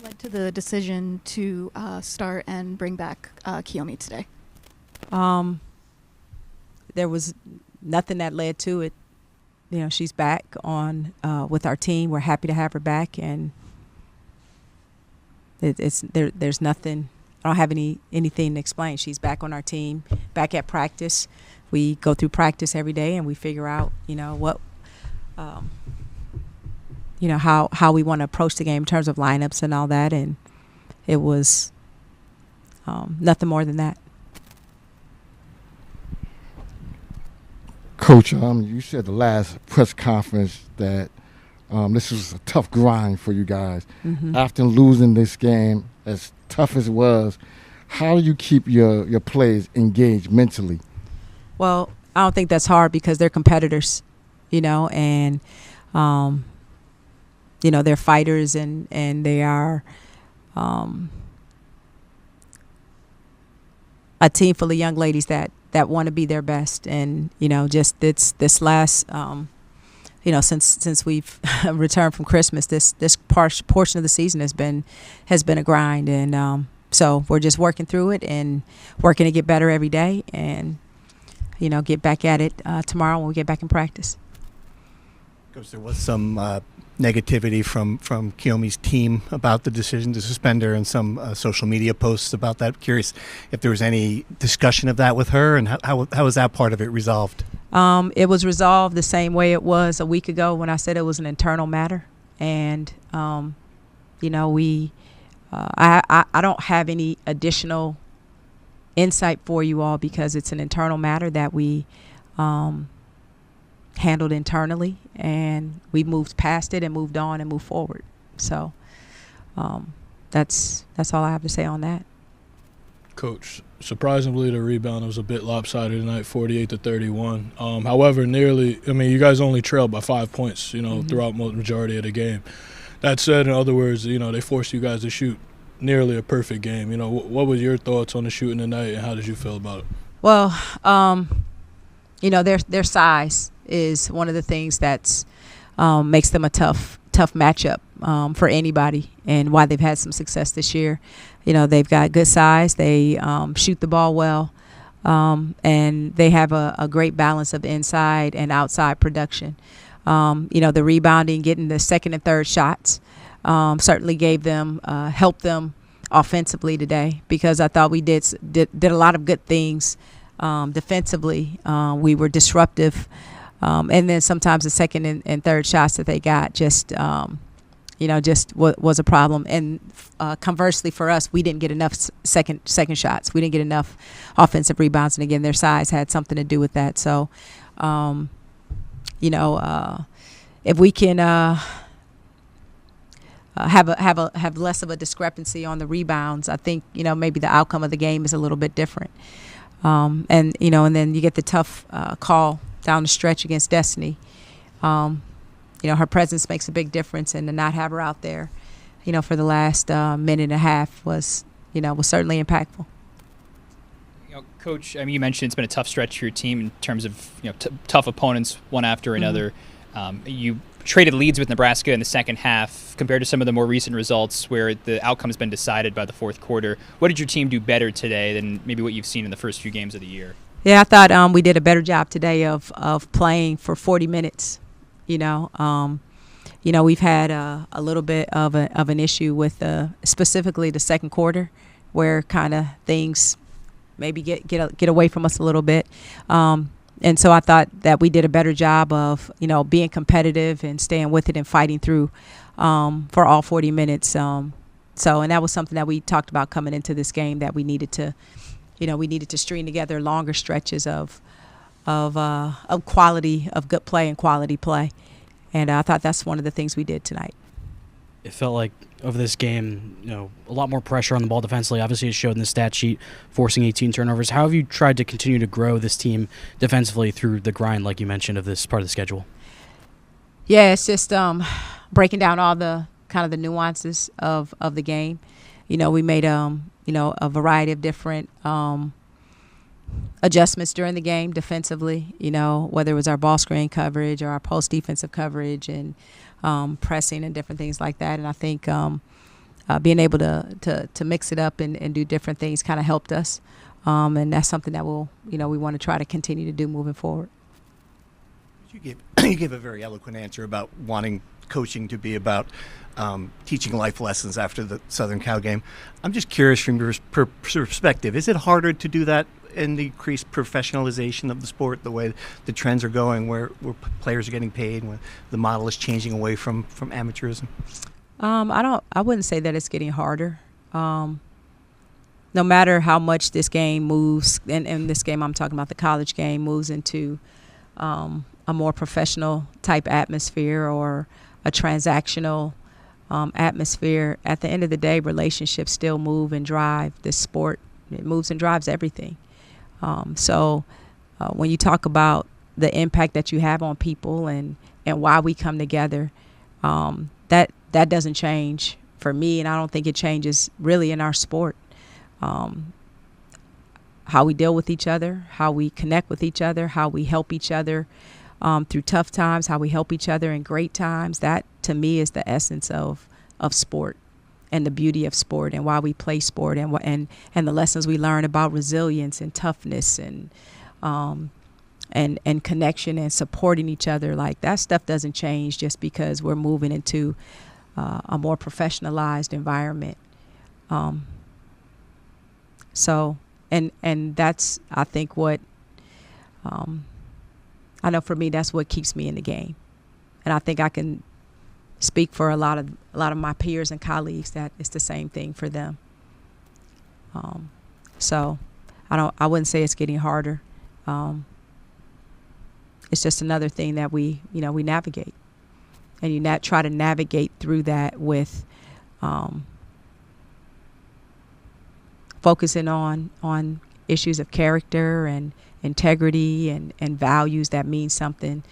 led to the decision to start and bring back Kiyomi today? There was nothing that led to it. You know, she's back on with our team. We're happy to have her back, and there's nothing. I don't have anything to explain. She's back on our team, back at practice. We go through practice every day, and we figure out, what, how we want to approach the game in terms of lineups and all that. And it was nothing more than that. Coach, you said the last press conference that this was a tough grind for you guys. Mm-hmm. After losing this game, as tough as it was, how do you keep your players engaged mentally? Well, I don't think that's hard because they're competitors, and, they're fighters and they are a team full of young ladies that want to be their best. And, just this last, since we've returned from Christmas, this portion of the season has been a grind. And so we're just working through it and working to get better every day and, get back at it tomorrow when we get back in practice. Coach, there was some negativity from Kiyomi's team about the decision to suspend her and some social media posts about that. Curious if there was any discussion of that with her, and how was that part of it resolved? It was resolved the same way it was a week ago when I said it was an internal matter. And, I don't have any additional insight for you all because it's an internal matter that we handled internally, and we moved past it and moved on and moved forward. So that's all I have to say on that. Coach, surprisingly, the rebound was a bit lopsided tonight, 48-31. However, you guys only trailed by 5 points, Mm-hmm. throughout the majority of the game. That said, in other words, they forced you guys to shoot nearly a perfect game. What were your thoughts on the shooting tonight, and how did you feel about it? Well, their size is one of the things that's makes them a tough matchup for anybody, and why they've had some success this year. They've got good size. They shoot the ball well, and they have a great balance of inside and outside production. The rebounding, getting the second and third shots certainly helped them offensively today, because I thought we did a lot of good things defensively. We were disruptive. And then sometimes the second and third shots that they got just was a problem. And conversely for us, we didn't get enough second shots. We didn't get enough offensive rebounds. And again, their size had something to do with that. So, if we can have less of a discrepancy on the rebounds, I think maybe the outcome of the game is a little bit different. And then you get the tough call down the stretch against Destiny. Her presence makes a big difference, and to not have her out there, for the last minute and a half was certainly impactful. Coach, you mentioned it's been a tough stretch for your team in terms of tough opponents one after another. You traded leads with Nebraska in the second half compared to some of the more recent results where the outcome has been decided by the fourth quarter. What did your team do better today than maybe what you've seen in the first few games of the year? Yeah, I thought we did a better job today of playing for 40 minutes. We've had a little bit of an issue with specifically the second quarter, where kind of things maybe get away from us a little bit. And so I thought that we did a better job of being competitive and staying with it and fighting through for all 40 minutes. And that was something that we talked about coming into this game, that we needed to string together longer stretches of quality, of good play and quality play. And I thought that's one of the things we did tonight. It felt like over this game, a lot more pressure on the ball defensively. Obviously, it showed in the stat sheet, forcing 18 turnovers. How have you tried to continue to grow this team defensively through the grind, like you mentioned, of this part of the schedule? Yeah, it's just breaking down all the kind of the nuances of the game. We made a variety of different adjustments during the game defensively, whether it was our ball screen coverage or our post defensive coverage and pressing and different things like that. And I think being able to mix it up and do different things kind of helped us. And that's something that we want to try to continue to do moving forward. You gave a very eloquent answer about wanting coaching to be about teaching life lessons after the Southern Cal game. I'm just curious from your perspective, is it harder to do that in the increased professionalization of the sport, the way the trends are going, where players are getting paid, when the model is changing away from amateurism? I wouldn't say that it's getting harder. No matter how much this game moves, and this game I'm talking about, the college game, moves into a more professional type atmosphere or a transactional atmosphere, at the end of the day, relationships still move and drive this sport. It moves and drives everything. So when you talk about the impact that you have on people and why we come together, that doesn't change for me, and I don't think it changes really in our sport. How we deal with each other, how we connect with each other, how we help each other through tough times, how we help each other in great times. That, to me, is the essence of sport and the beauty of sport and why we play sport and the lessons we learn about resilience and toughness and connection and supporting each other. Like, that stuff doesn't change just because we're moving into a more professionalized environment. So that's, I think, what I know for me, that's what keeps me in the game. And I think I can speak for a lot of my peers and colleagues that it's the same thing for them. So I wouldn't say it's getting harder. It's just another thing that we navigate, and you try to navigate through that with focusing on issues of character and integrity and values that mean something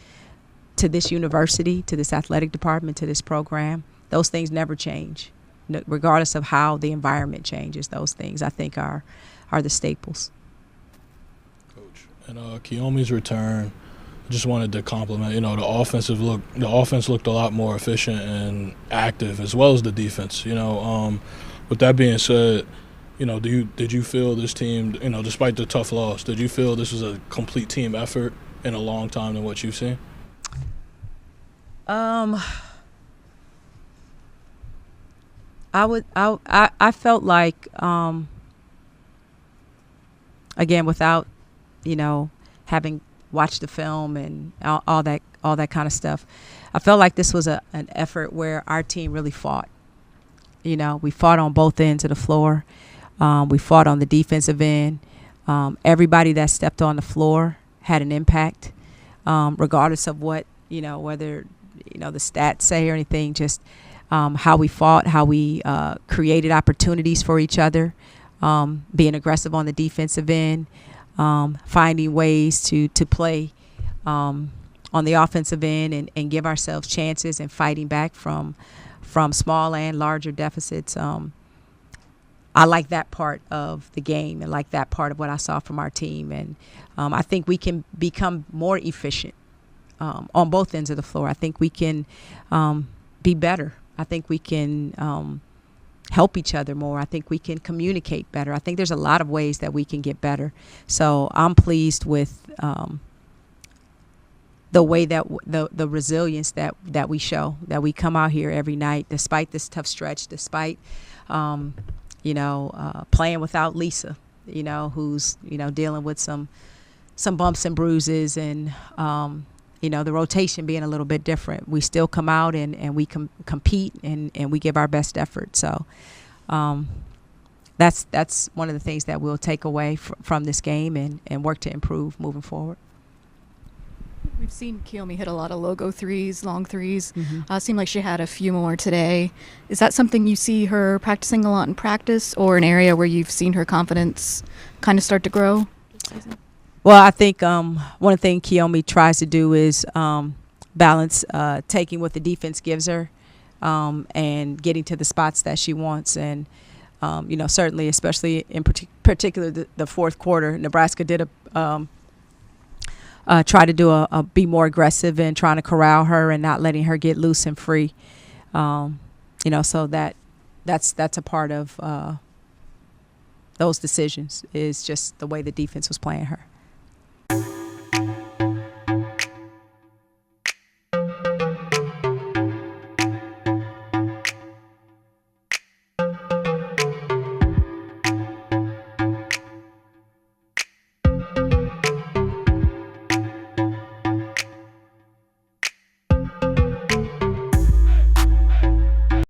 to this university, to this athletic department, to this program. Those things never change, regardless of how the environment changes. Those things, I think, are the staples. Coach, and Kiyomi's return, I just wanted to compliment. The offense looked a lot more efficient and active, as well as the defense. With that being said, did you feel this team, despite the tough loss, did you feel this was a complete team effort in a long time than what you've seen? I felt like, again, without, having watched the film and all that kind of stuff, I felt like this was an effort where our team really fought. We fought on both ends of the floor. We fought on the defensive end. Everybody that stepped on the floor had an impact, regardless of what, whether, the stats say or anything, just how we fought, how we created opportunities for each other, being aggressive on the defensive end, finding ways to play on the offensive end and give ourselves chances and fighting back from small and larger deficits. I like that part of the game and like that part of what I saw from our team. And I think we can become more efficient on both ends of the floor. I think we can be better. I think we can help each other more. I think we can communicate better. I think there's a lot of ways that we can get better. So I'm pleased with the way that the resilience that we show, that we come out here every night, despite this tough stretch, despite playing without Lisa, who's, dealing with some bumps and bruises and, the rotation being a little bit different. We still come out and we compete and we give our best effort. So that's one of the things that we'll take away from this game and work to improve moving forward. We've seen Kiyomi hit a lot of logo threes, long threes. Mm-hmm. Seemed like she had a few more today. Is that something you see her practicing a lot in practice, or an area where you've seen her confidence kind of start to grow this season? Well, I think one thing Kiyomi tries to do is balance taking what the defense gives her and getting to the spots that she wants. And, certainly, especially in particular the fourth quarter, Nebraska did try to do a be more aggressive and trying to corral her and not letting her get loose and free. So that that's a part of those decisions, is just the way the defense was playing her.